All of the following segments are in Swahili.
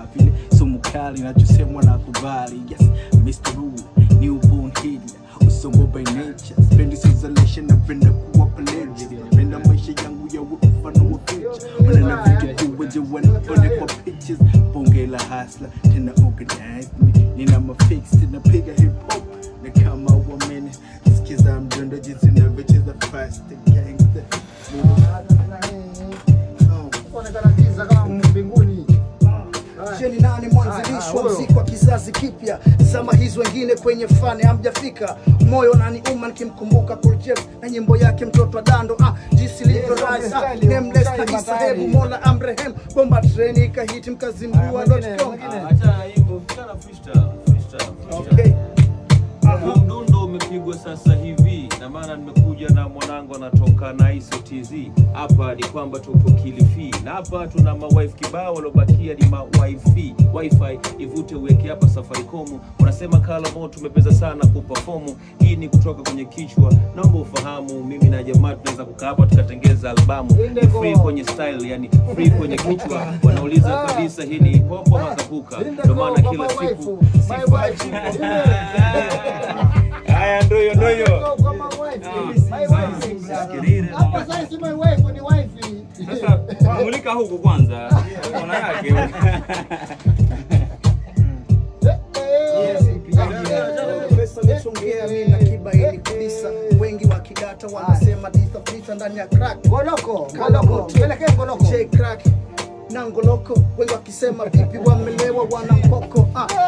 vile sumu kali nachosemwa na kubali. Yes, Mr. Rule, newborn Hitler, usongo by nature. Spendi isolation na penda kuwa paleji. Penda maisha yangu ya mfano wa picha. Wana vitu kuweje wanapone kwa pictures. Bonge la hustler, tena organized me. Nina mafix, tena piga hip hop. Na kama wamene, sikiza mjondo jinsi navyocheza fast gangster. Wanakatiza kama mbinguni. Sheni nani mwanzilishi wa muziki wa kizazi kipya. Zama hizo wengine kwenye fani hamjafika. Moyo nani uma nikimkumbuka Cool James na nyimbo yake mtoto wa dando. Jinsi livyo rise nameless na isahebu Mola amrehem. Bomba treni ikahiti mkazimbua.com. Acha hivyo kana freestyle. Okay. Mdundo umepigwa sasa hivi na maana nimekuja na mwanangu anatoka na ISOTZ. Hapa ni kwamba tupo Kilifi na hapa tuna mawife kibao waliobakia ni mawifi. Wifi ivute uweke hapa Safaricom. Unasema kala moto tumepeza sana kuperform. Hii ni kutoka kwenye kichwa. Naomba ufahamu mimi na jamaa tunaweza kukaa hapa tukatengeza albamu. Ni free kwenye style, yani free kwenye kichwa. Wanauliza kabisa hii ni popo ama kapuka. Ndio maana kila siku haya ndio Hapa sasa si my wife ni wife. Sasa mulika huko kwanza. Ona yake. Pesa mchongea mimi na kibaili kabisa. Wengi wakidata wanasema ditapita ndani ya crack. Goloko, pelekea goloko. J crack na ngoloko. Wengi wakisema vipi wamelewa wana mpoko.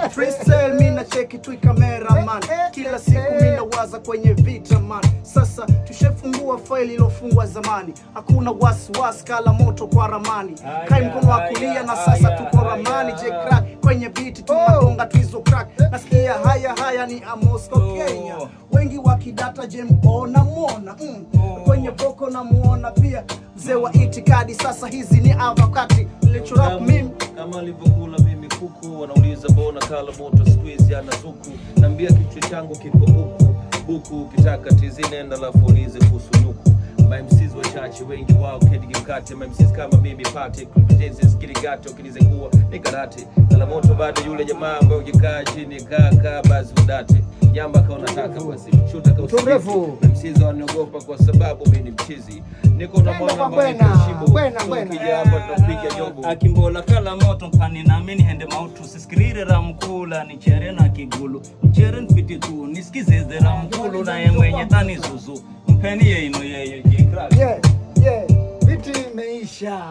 Freestyle mimi na cheki tu cameraman. Kila siku mimi nawaza kwenye vita man. Sasa tushefungua faili ilofungwa zamani. Hakuna wasiwasi kala moto kwa ramani. Kai mkono wa kulia na sasa tuko ramani. J crack kwenye beat tunagonga tu hizo crack. Nasikia haya ni Moscow Kenya. Wengi wakidata na muona kwenye boko na muona pia mzee wa itikadi. Sasa hizi ni avocado nilichorap mimi kama alivyokula mimi kuku. Wanauliza mbona kala moto squeeze ana suku. Naambia kichwa changu kiko huku buku. Ukitaka tizi nenda la folize kusunuku. MCs wachache wengi wao kedi mkate. MCs kama mimi pate competence kiligato kinizengua ni karate. Kala moto bado yule jamaa ambaye ukikaa chini kaka basi udate. Nyamba kama unataka basi shuta kwa usirefu. MCs wanaogopa kwa sababu mimi ni mchizi. Niko na mwana mwenye shibo. Ukija hapa tunapiga jobo. Akimbola kala moto pani na mimi hende mautu. Sisikirire ramkula ni chere na kigulu. Chere nfiti tu nisikize ramkulu na yeye mwenye tani zuzu. Mpeni yeye ino yeye. Yeah. Viti imeisha.